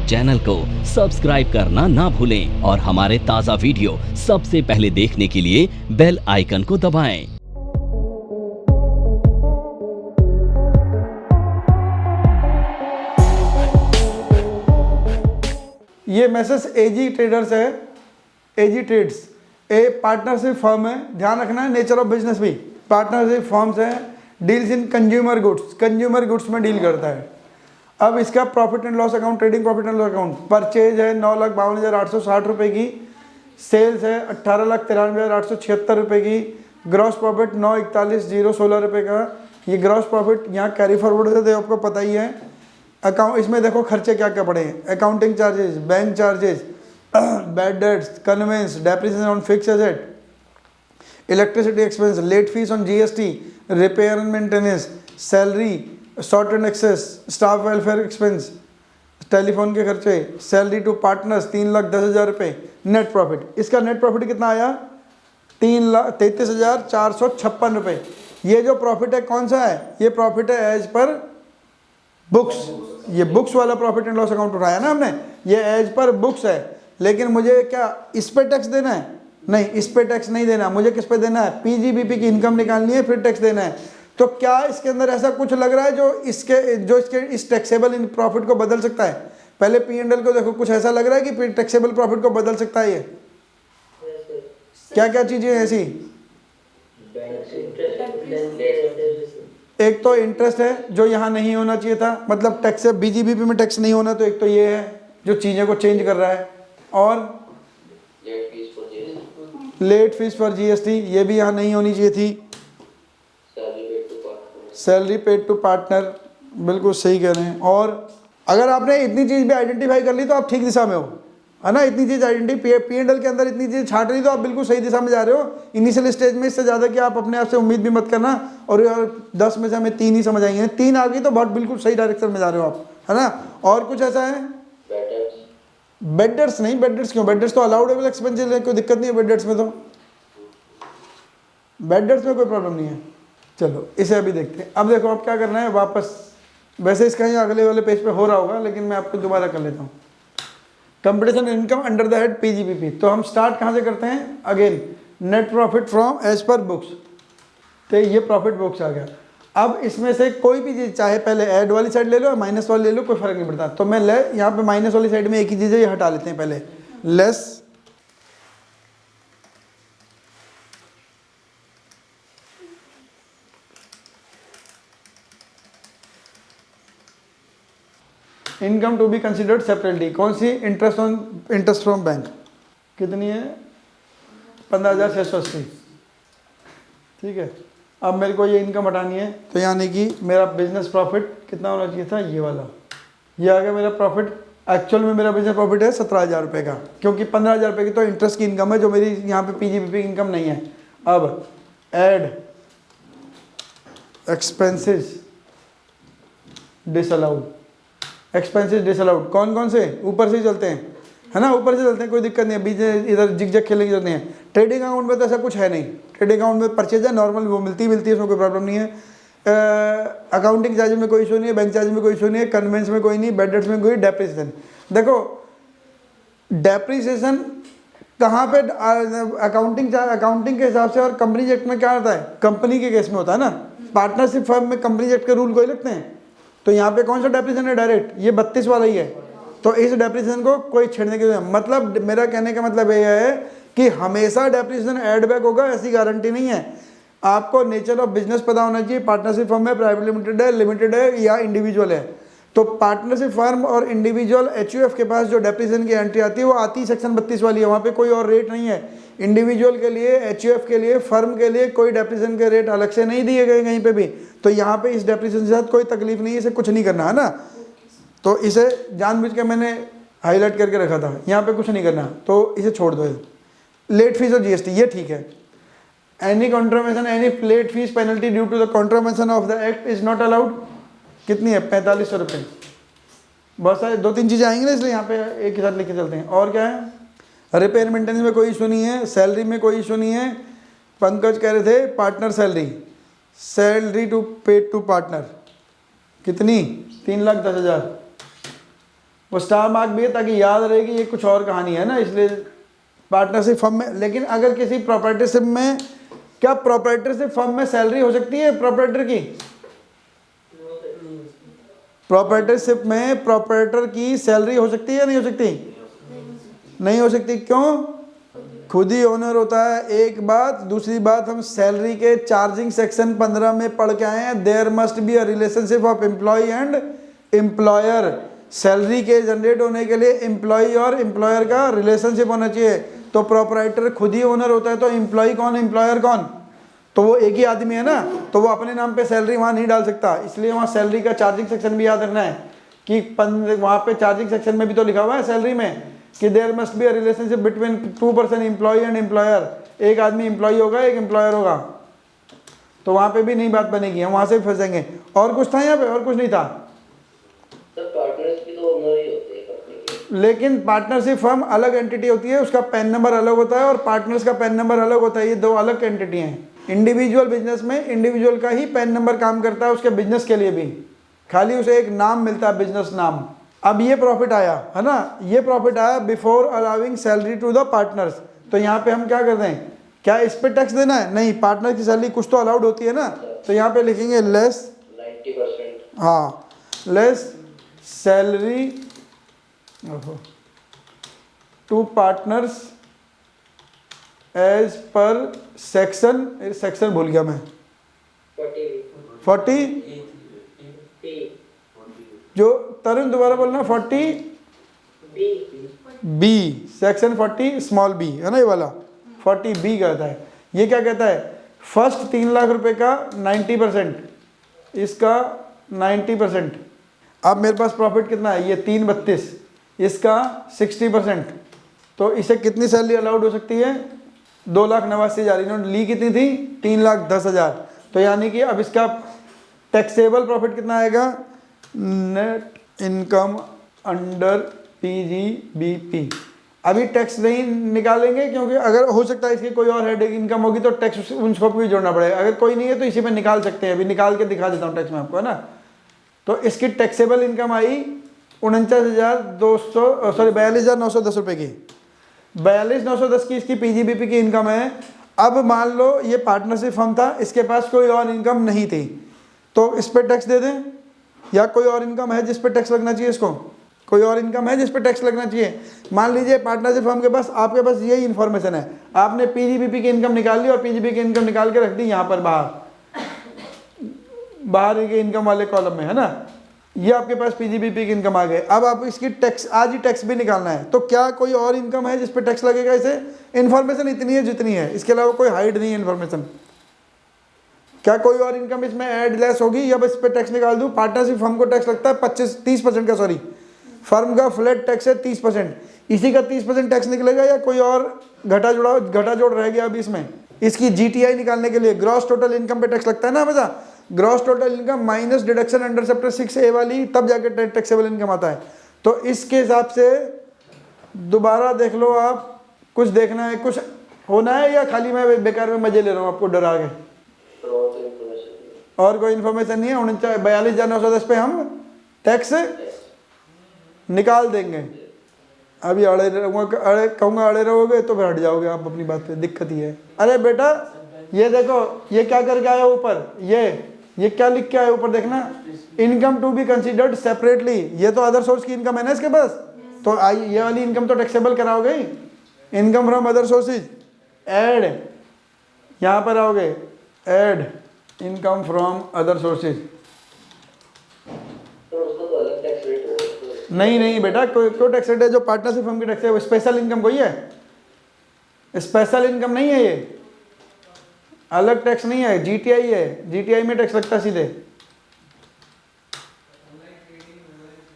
Channel को subscribe करना ना भूलें और हमारे ताज़ा वीडियो सबसे पहले देखने के लिए बेल आइकन को दबाएं। ये मैसेज एजी ट्रेडर्स है, एजी ट्रेड्स ए पार्टनरशिप फर्म है। ध्यान रखना है, नेचर ऑफ बिजनेस भी पार्टनरशिप फर्म्स है, डील्स इन कंज्यूमर गुड्स में डील करता है। अब इसका profit and loss account, trading profit and loss account, purchase है 9,52,860 रुपये की, सेल्स है 18,93,876 रुपये की, ग्रॉस प्रॉफिट 9,41,016 रुपये का। ये ग्रॉस प्रॉफिट यहाँ कैरी फॉरवर्ड है तो आपको पता ही है। अकाउंट इसमें देखो खर्चे क्या क्या पड़े हैं, accounting charges, bank charges, bad debts, conveyance, depreciation on fixed asset, electricity expense, late fee on GST, repair and maintenance, salary, short and excess, staff welfare expense, telephone के खर्चे, सैलरी टू पार्टनर्स 3,10,000 रुपये, net profit. इसका net profit कितना आया 3,33,456 रुपये। ये जो profit है कौन सा है, ये प्रॉफिट है एज पर बुक्स। ये बुक्स वाला प्रॉफिट एंड लॉस अकाउंट उठाया ना हमने, ये एज पर बुक्स है। लेकिन मुझे क्या इस पे टैक्स देना है? नहीं, इस पे टैक्स नहीं देना। मुझे किस पे देना है? पीजीबीपी की इनकम निकालनी है, फिर टैक्स देना है। तो क्या इसके अंदर ऐसा कुछ लग रहा है जो इसके इस टैक्सेबल इन प्रॉफिट को बदल सकता है? पहले P&L को देखो, कुछ ऐसा लग रहा है कि टैक्सेबल प्रॉफिट को बदल सकता है? ये क्या क्या चीजें हैं ऐसी? एक तो इंटरेस्ट है जो यहाँ नहीं होना चाहिए था, मतलब टैक्स बीजीबीपी में टैक्स नहीं होना, तो एक तो ये है जो चीज़ें को चेंज कर रहा है। और लेट फीस फॉर जीएसटी, ये भी यहाँ नहीं होनी चाहिए थी। सैलरी पेड टू पार्टनर, बिल्कुल सही कह रहे हैं। और अगर आपने इतनी चीज़ भी आइडेंटिफाई कर ली तो आप ठीक दिशा में हो, है ना। इतनी चीज़ P&L के अंदर इतनी चीज़ छाट रही तो आप बिल्कुल सही दिशा में जा रहे हो इनिशियल स्टेज में। इससे ज़्यादा कि आप अपने आप से उम्मीद भी मत करना। और यार 10 में से हमें 3 ही समझ आएंगे, 3 आ गई तो बहुत बिल्कुल सही डायरेक्शन में जा रहे हो आप, है ना। और कुछ ऐसा है? बेडर्स नहीं, बेडर्स क्यों? बेडर्स तो अलाउडेबल एक्सपेंसेस है, कोई दिक्कत नहीं है बेडर्स में। तो बेडर्स में कोई प्रॉब्लम नहीं है। चलो इसे अभी देखते हैं। अब देखो अब क्या करना है, वापस वैसे इसका ही अगले वाले पेज पे हो रहा होगा, लेकिन मैं आपको दोबारा कर लेता हूँ। Computation income under the head PGBP. तो हम स्टार्ट कहाँ से करते हैं? Again net profit from as per books. तो ये प्रॉफिट बुक्स आ गया। अब इसमें से कोई भी चीज़, चाहे पहले ऐड वाली साइड ले लो या माइनस वाली ले लो, कोई फर्क नहीं पड़ता। तो मैं यहाँ पे माइनस वाली साइड में एक ही चीज़ है, ये हटा लेते हैं पहले, less income to be considered separately. कौन सी? Interest from bank. कितनी है? 15,680। ठीक है। अब मेरे को ये इनकम हटानी है, तो यानी कि मेरा बिजनेस प्रॉफिट कितना होना चाहिए था? ये वाला। ये आ गया मेरा प्रॉफिट। एक्चुअल में मेरा बिजनेस प्रॉफिट है 17,000 रुपये का, क्योंकि 15,000 रुपये की तो इंटरेस्ट की इनकम है, जो मेरी यहाँ पे पीजीबीपी की इनकम नहीं है। अब add expenses disallowed, expenses disallowed कौन कौन से? ऊपर से ही चलते हैं, है ना, ऊपर से चलते हैं, कोई दिक्कत नहीं है। बीच इधर जिग-जैग खेलने की जरूरत नहीं है। ट्रेडिंग अकाउंट में तो ऐसा कुछ है नहीं। ट्रेडिंग अकाउंट में परचेज है नॉर्मल, वो मिलती है, उसमें कोई प्रॉब्लम नहीं है। अकाउंटिंग चार्ज में कोई इशू नहीं है, बैंक चार्ज में कोई इशू नहीं है, कन्वेंस में कोई नहीं, बैड डेट्स में कोई, डेप्रिसिएशन। देखो डेप्रिसिएशन कहाँ पे? अकाउंटिंग के हिसाब से और कंपनी एक्ट में क्या होता है? कंपनी के केस में होता है ना। पार्टनरशिप फर्म में कंपनी एक्ट के रूल कोई लगते हैं? तो यहाँ पे कौन सा डेप्रिसिएशन है? डायरेक्ट ये 32 वाला ही है। तो इस डेप्रिसिएशन को कोई छेड़ने के, मतलब मेरा कहने का मतलब ये है कि हमेशा डेप्रिसिएशन ऐड बैक होगा ऐसी गारंटी नहीं है। आपको नेचर ऑफ बिजनेस पता होना चाहिए। पार्टनरशिप फर्म है, प्राइवेट लिमिटेड है, लिमिटेड है या इंडिविजुअल है। तो पार्टनरशिप फर्म और इंडिविजुअल HUF के पास जो डेप्रिसिएशन की एंट्री आती है वो आती सेक्शन 32 वाली है। वहाँ पे कोई और रेट नहीं है। इंडिविजुअल के लिए, HUF के लिए, फर्म के लिए कोई डेप्रिसिएशन के रेट अलग से नहीं दिए गए कहीं पे भी। तो यहाँ पे इस डेप्रिसिएशन के साथ कोई तकलीफ नहीं है, इसे कुछ नहीं करना, है ना। तो इसे जानबूझ के मैंने हाईलाइट करके रखा था, यहाँ पे कुछ नहीं करना, तो इसे छोड़ दो। लेट फीस और जीएसटी ये ठीक है। Any contravention, any late fee penalty due to the contravention of the act is not allowed. कितनी है? 4500 रुपये। बहुत सारे 2-3 चीज़ें आएंगी ना, इसलिए यहाँ पे एक के साथ लिख के चलते हैं। और क्या है? रिपेयर मेंटेनेंस में कोई इशू नहीं है, सैलरी में कोई इशू नहीं है। पंकज कह रहे थे partner salary, salary to paid to partner कितनी? 3,10,000। वो स्टार मार्क भी है ताकि याद रहे कि ये कुछ और कहानी है ना, इसलिए पार्टनरशिप फर्म में। लेकिन अगर किसी प्रोप्राइटरशिप में, क्या प्रोप्राइटरशिप फर्म में सैलरी हो सकती है प्रोप्राइटर की? प्रोप्राइटरशिप में प्रोप्राइटर की सैलरी हो सकती है या नहीं हो सकती? नहीं हो सकती। क्यों? खुद ही ओनर होता है, एक बात। दूसरी बात, हम सैलरी के चार्जिंग सेक्शन 15 में पढ़ के आए हैं, there must be a relationship of employee and employer. Salary के जनरेट होने के लिए एम्प्लॉय और एम्प्लॉयर का रिलेशनशिप होना चाहिए। तो प्रोप्राइटर खुद ही ओनर होता है, तो एम्प्लॉय कौन, एम्प्लॉयर कौन? तो वो एक ही आदमी है ना, तो वो अपने नाम पे सैलरी वहाँ नहीं डाल सकता। इसलिए वहाँ सैलरी का चार्जिंग सेक्शन भी याद रखना है कि वहाँ पे चार्जिंग सेक्शन में भी तो लिखा हुआ है सैलरी में कि there must be a relationship between 2 person employee and employer. एक आदमी एम्प्लॉय होगा, एक एम्प्लॉयर होगा, तो वहाँ पे भी नहीं बात बनेगी, हम वहाँ से फंसेंगे। और कुछ था यहाँ पे? और कुछ नहीं था। पार्टनर्स भी तो ओनर ही होते हैं कंपनी के। लेकिन पार्टनरशिप फर्म अलग एंटिटी होती है, उसका पैन नंबर अलग होता है और पार्टनर्स का पैन नंबर अलग होता है। ये दो अलग एंटिटी हैं। इंडिविजुअल बिजनेस में इंडिविजुअल का ही पैन नंबर काम करता है उसके बिजनेस के लिए भी, खाली उसे एक नाम मिलता है, बिजनेस नाम। अब ये प्रॉफिट आया है ना, ये प्रॉफिट आया before allowing salary to the partners. तो यहाँ पे हम क्या करते हैं, क्या इस पे टैक्स देना है? नहीं, पार्टनर की सैलरी कुछ तो अलाउड होती है ना, तो यहाँ पे लिखेंगे लेस 90%। हाँ, less salary to partners as per section भूल गया मैं, 40 जो तरुण दोबारा बोलना, 40 बी, सेक्शन 40 स्मॉल बी है ना, ये वाला 40 बी कहता है। ये क्या कहता है? फर्स्ट 3 लाख रुपए का 90%, इसका 90%। अब मेरे पास प्रॉफिट कितना है? ये 332, इसका 60%। तो इसे कितनी सैलरी अलाउड हो सकती है? 2,89,000। इन्होंने ली कितनी थी? 3,10,000। तो यानी कि अब इसका टैक्सेबल प्रॉफिट कितना आएगा? Net income under PGBP। अभी टैक्स नहीं निकालेंगे क्योंकि अगर हो सकता है इसकी कोई और हेड इनकम होगी तो टैक्स उनको भी जोड़ना पड़ेगा। अगर कोई नहीं है तो इसी में निकाल सकते हैं, अभी निकाल के दिखा देता हूँ टैक्स में आपको, है ना। तो इसकी टैक्सेबल इनकम आई 42,910 रुपये की। 42,910 की इसकी PGBP की इनकम है। अब मान लो ये पार्टनरशिप फर्म था, इसके पास कोई और इनकम नहीं थी, तो इस पर टैक्स दे दें, या कोई और इनकम है जिस पे टैक्स लगना चाहिए? इसको कोई और इनकम है जिस पे टैक्स लगना चाहिए? मान लीजिए पार्टनरशिप फर्म के पास, आपके पास यही इन्फॉर्मेशन है, आपने PGBP की इनकम निकाल ली और PGBP की इनकम निकाल के रख दी यहाँ पर बाहर के इनकम वाले कॉलम में, है ना। ये आपके पास PGBP की इनकम आ गई। अब आप इसकी टैक्स, आज ही टैक्स भी निकालना है, तो क्या कोई और इनकम है जिस पे टैक्स लगेगा? इसे इन्फॉर्मेशन इतनी है जितनी है, इसके अलावा कोई हाइड नहीं है इन्फॉर्मेशन। क्या कोई और इनकम इसमें ऐड लेस होगी या बस इस पे टैक्स निकाल दूं? पार्टनरशिप फर्म को टैक्स लगता है 30% का, सॉरी, फर्म का फ्लैट टैक्स है 30%, इसी का 30% टैक्स निकलेगा या कोई और घटा जोड़ रह गया अभी इसमें? इसकी GTI निकालने के लिए ग्रॉस टोटल इनकम पे टैक्स लगता है ना हमेशा, gross total income minus deduction under chapter 6A वाली, तब जाके टैक्सेबल इनकम आता है। तो इसके हिसाब से दोबारा देख लो आप, कुछ देखना है, कुछ होना है, या खाली मैं बेकार में मजे ले रहा हूँ आपको डरा के? और कोई इन्फॉर्मेशन नहीं है। 42,910 पे हम टैक्स निकाल देंगे। अभी अड़े रहोगे तो फिर हट जाओगे आप अपनी बात पे, दिक्कत ही है। अरे बेटा ये देखो, ये क्या करके आया ऊपर, ये क्या लिख के आया ऊपर, देखना, income to be considered separately. ये तो अदर सोर्स की इनकम है ना इसके पास, तो ये वाली इनकम तो टैक्सेबल कराओगे ही। Income from other sources, add, यहाँ पर आओगे, add income from other sources. नहीं बेटा, कोई टैक्स रेट है जो पार्टनरशिप फर्म की टैक्स है, वो स्पेशल इनकम कोई है? स्पेशल इनकम नहीं है, ये अलग टैक्स नहीं है, GTI है, GTI में टैक्स लगता है सीधे।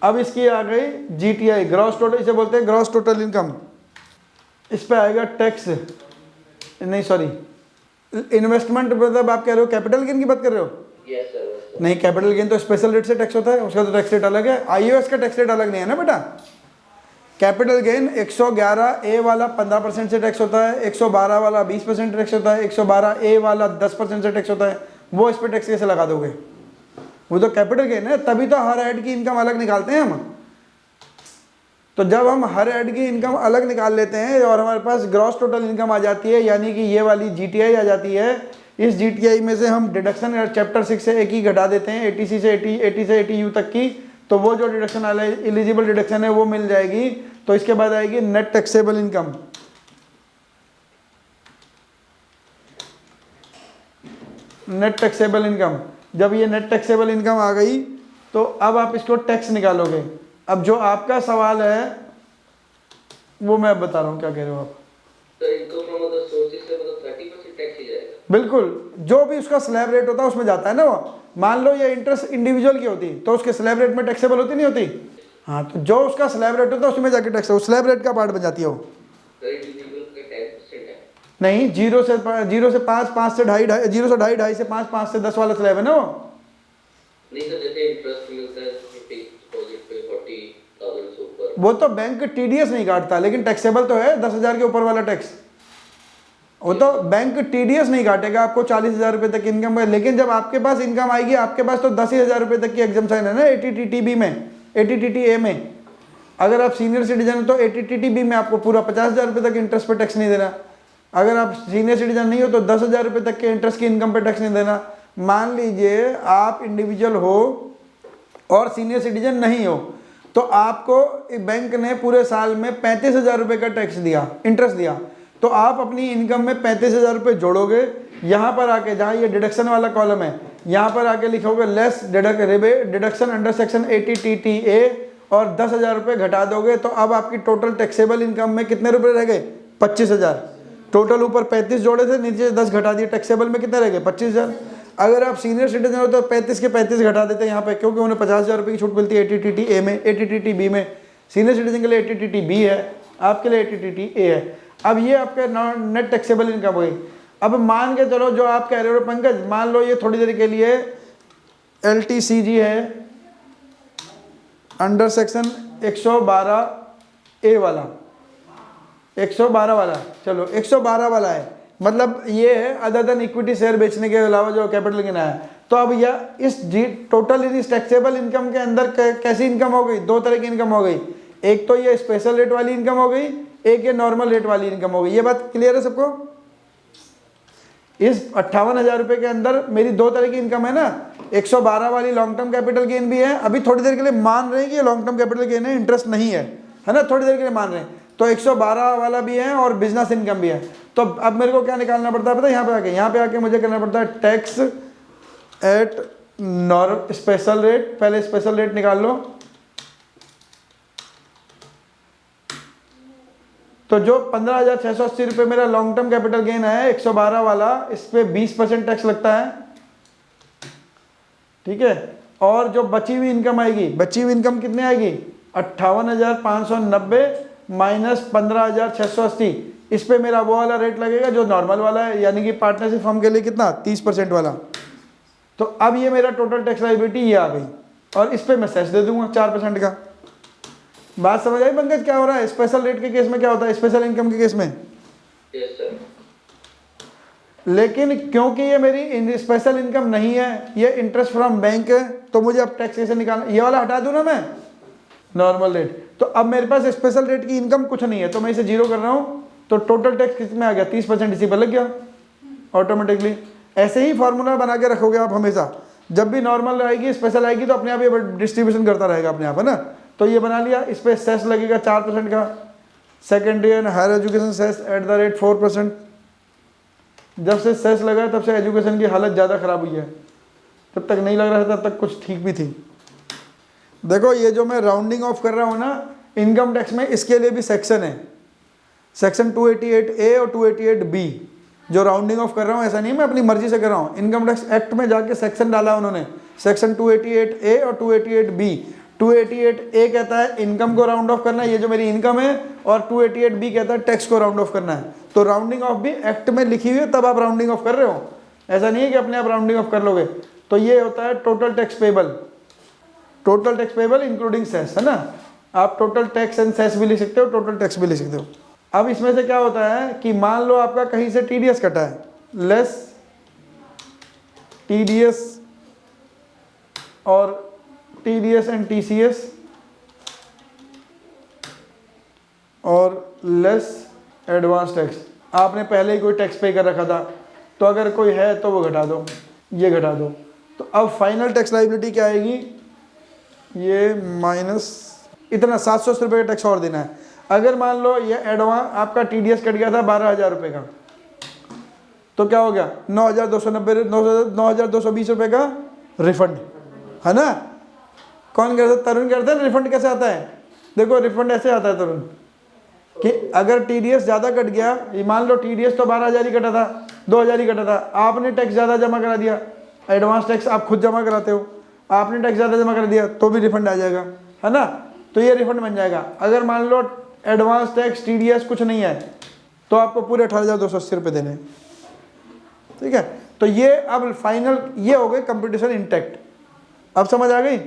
अब इसकी आ गई GTI, ग्रॉस टोटल, इसे बोलते हैं ग्रॉस टोटल इनकम। इस पे आएगा टैक्स, नहीं सॉरी, इन्वेस्टमेंट, मतलब आप कह रहे हो कैपिटल गेन की बात कर रहे हो? Yes sir. नहीं, कैपिटल गेन तो स्पेशल रेट से टैक्स होता है, उसका तो टैक्स रेट अलग है। IOS का टैक्स रेट अलग नहीं है ना बेटा। कैपिटल गेन 111A वाला 15% से टैक्स होता है, 112 वाला 20% टैक्स होता है, 112A वाला 10% से टैक्स होता है। वो इस पर टैक्स कैसे लगा दोगे? वो तो कैपिटल गेन है, तभी तो हर हेड की इनकम अलग निकालते हैं हम। तो जब हम हर हेड की इनकम अलग निकाल लेते हैं और हमारे पास ग्रॉस टोटल इनकम आ जाती है, यानी कि ये वाली जीटीआई आ जाती है, इस जीटीआई में से हम डिडक्शन चैप्टर 6 से एक ही घटा देते हैं, 80 से 80 यू तक की, तो वो जो डिडक्शन वाला एलिजिबल डिडक्शन है वो मिल जाएगी। तो इसके बाद आएगी net taxable income. Net taxable income, जब ये नेट टैक्सेबल इनकम आ गई तो अब आप इसको टैक्स निकालोगे। अब जो आपका सवाल है वो मैं अब बता रहा हूँ, क्या कह रहे हो आप? इनकम फ्रॉम अदर सोर्सेज से मतलब 30% टैक्स ही जाएगा। बिल्कुल, जो भी उसका स्लैब रेट होता है उसमें जाता है ना वो। मान लो ये इंटरेस्ट इंडिविजुअल की होती तो उसके स्लैब रेट में टैक्सेबल होती नहीं होती? हाँ, तो जो उसका स्लैब रेट होता है उसमें जाके टैक्स, उस स्लैब रेट का पार्ट बन जाती है वो। नहीं, 0 से 5, 5 से 2.5, 0 से 2.5, 2.5 से 5, 5 से 10 वाला स्लैब है ना वो। नहीं सर, जैसे इंटरेस्ट मिलता है डिपॉजिट पे 40,000 से ऊपर, वो तो बैंक टीडीएस नहीं काटता, लेकिन टैक्सेबल तो है 10,000 के ऊपर वाला टैक्स। वो तो बैंक टीडीएस नहीं काटेगा आपको 40,000 रुपए तक इनकम है, लेकिन जब आपके पास इनकम आएगी आपके पास तो 10,000 रुपए तक की एग्जम्पशन है ना एटीटीटीबी में, एटीटीटीए में। अगर आप सीनियर सिटीजन हो तो एटीटीटीबी में आपको पूरा 50,000 रुपए तक इंटरेस्ट पे टैक्स नहीं देना। अगर आप सीनियर सिटीजन नहीं हो तो 10,000 रुपए तक के इंटरेस्ट की इनकम पे टैक्स नहीं देना। मान लीजिए आप इंडिविजुअल हो और सीनियर सिटीजन नहीं हो, तो आपको बैंक ने पूरे साल में 35,000 रुपए का टैक्स दिया, इंटरेस्ट दिया, तो आप अपनी इनकम में 35,000 रुपए जोड़ोगे। यहाँ पर आके जहाँ ये डिडक्शन वाला कॉलम है, यहाँ पर आके लिखोगे less deduction under section 80TTA और 10,000 रुपये घटा दोगे, तो अब आपकी टोटल टैक्सेबल इनकम में कितने रुपए रह गए? 25,000। टोटल ऊपर 35 जोड़े थे, नीचे 10 घटा दिए, टैक्सेबल में कितने रह गए? 25,000। अगर आप सीनियर सिटीजन हो तो 35 के 35 घटा देते हैं यहाँ पे, क्योंकि उन्हें 50,000 रुपये की छूट मिलती है एटीटीटीए में, एटीटीटीबी में। सीनियर सिटीजन के लिए एटीटीटीबी है, आपके लिए एटीटीटीए है। अब ये आपका नेट टैक्सेबल इनकम हो गई। अब मान के चलो जो आप कह रहे हो पंकज, मान लो ये थोड़ी देर के लिए LTCG है अंडर सेक्शन 112A वाला, 112 वाला, चलो 112 वाला है, मतलब ये है अदर देन इक्विटी शेयर बेचने के अलावा जो कैपिटल गेन आया। तो अब यह इस टोटल इस टैक्सेबल इनकम के अंदर कैसी इनकम हो गई? दो तरह की इनकम हो गई, एक तो ये स्पेशल रेट वाली इनकम हो गई, एक ये नॉर्मल रेट वाली इनकम हो गई। ये बात क्लियर है सबको? इस 58,000 रुपए के अंदर मेरी दो तरह की इनकम है ना, 112 वाली लॉन्ग टर्म कैपिटल गेन भी है, अभी थोड़ी देर के लिए मान रहे हैं कि ये लॉन्ग टर्म कैपिटल गेन है, इंटरेस्ट नहीं है, है ना, थोड़ी देर के लिए मान रहे हैं, तो 112 वाला भी है और बिजनेस इनकम भी है। तो अब मेरे को क्या निकालना पड़ता है पता है? यहाँ पे आके मुझे करना पड़ता है टैक्स एट स्पेशल रेट। पहले स्पेशल रेट निकाल लो, तो जो 15,680 रुपये मेरा लॉन्ग टर्म कैपिटल गेन है 112 वाला, इस पे 20% टैक्स लगता है, ठीक है। और जो बची हुई इनकम आएगी, बची हुई इनकम कितनी आएगी? 58,590 माइनस 15,680, इस पे मेरा वो वाला रेट लगेगा जो नॉर्मल वाला है, यानी कि पार्टनरशिप फर्म के लिए कितना? 30% वाला। तो अब ये मेरा टोटल टैक्स लायबिलिटी ये आ गई, और इस पे मैं सेस दे दूंगा 4% का। बात समझ आई पंकज क्या हो रहा है? स्पेशल रेट के केस में क्या होता है, स्पेशल इनकम के केस में? Yes sir. लेकिन क्योंकि ये मेरी स्पेशल इनकम नहीं है, ये इंटरेस्ट फ्रॉम बैंक है, तो मुझे अब टैक्स कैसे निकालना? ये वाला हटा दूं ना मैं, नॉर्मल रेट। तो अब मेरे पास स्पेशल रेट की इनकम कुछ नहीं है, तो मैं इसे जीरो कर रहा हूँ, तो टोटल टैक्स किस में आ गया? 30% इसी पर लग गया ऑटोमेटिकली। ऐसे ही फॉर्मूला बना के रखोगे आप हमेशा, जब भी नॉर्मल आएगी स्पेशल आएगी तो अपने आप ये डिस्ट्रीब्यूशन करता रहेगा अपने आप, है ना। तो ये बना लिया, इस पर सेस लगेगा 4% का, secondary and higher education cess at the rate 4%। जब से सेस लगा तब से एजुकेशन की हालत ज़्यादा ख़राब हुई है, तब तक नहीं लग रहा था, तब तक कुछ ठीक भी थी। देखो ये जो मैं राउंडिंग ऑफ कर रहा हूँ ना इनकम टैक्स में, इसके लिए भी सेक्शन है, सेक्शन 288A और 288B, जो राउंडिंग ऑफ कर रहा हूँ ऐसा नहीं मैं अपनी मर्जी से कर रहा हूँ। इनकम टैक्स एक्ट में जाके सेक्शन डाला उन्होंने, सेक्शन 288A और 288B। 288A कहता है इनकम को राउंड ऑफ करना है, ये जो मेरी इनकम है, और 288B कहता है टैक्स को राउंड ऑफ करना है। तो राउंडिंग ऑफ भी एक्ट में लिखी हुई है, तब आप राउंडिंग ऑफ कर रहे हो, ऐसा नहीं है कि अपने आप राउंडिंग ऑफ कर लोगे। तो ये होता है total tax payable, total tax payable including cess, है ना। आप टोटल टैक्स एंड सेस भी लिख सकते हो, टोटल टैक्स भी लिख सकते हो। अब इसमें से क्या होता है कि मान लो आपका कहीं से टीडीएस कटा है, लेस टीडीएस और टीडीएस एंड टीसीएस और लेस एडवांस टैक्स। आपने पहले ही कोई टैक्स पे कर रखा था, तो अगर कोई है तो वो घटा दो, ये घटा दो। तो अब फाइनल टैक्स लाइबिलिटी क्या आएगी, ये माइनस इतना 780 रुपये का टैक्स और देना है। अगर मान लो ये एडवांस आपका TDS कट गया था 12,000 रुपये का, तो क्या हो गया 9,220 रुपये का रिफंड, है ना। कौन करता है, तरुण करता है। रिफंड कैसे आता है, देखो रिफंड ऐसे आता है तरुण, कि अगर TDS ज़्यादा कट गया, ये मान लो TDS तो 12,000 ही कटा था, 2,000 ही कटा था, आपने टैक्स ज़्यादा जमा करा दिया, एडवांस टैक्स आप खुद जमा कराते हो, आपने टैक्स ज़्यादा जमा कर दिया तो भी रिफंड आ जाएगा, है ना। तो ये रिफंड बन जाएगा। अगर मान लो एडवांस टैक्स TDS कुछ नहीं है, तो आपको पूरे 18,280 रुपये देने, ठीक है। तो ये अब फाइनल ये हो गए कंपटीशन इंटैक्ट। अब समझ आ गई।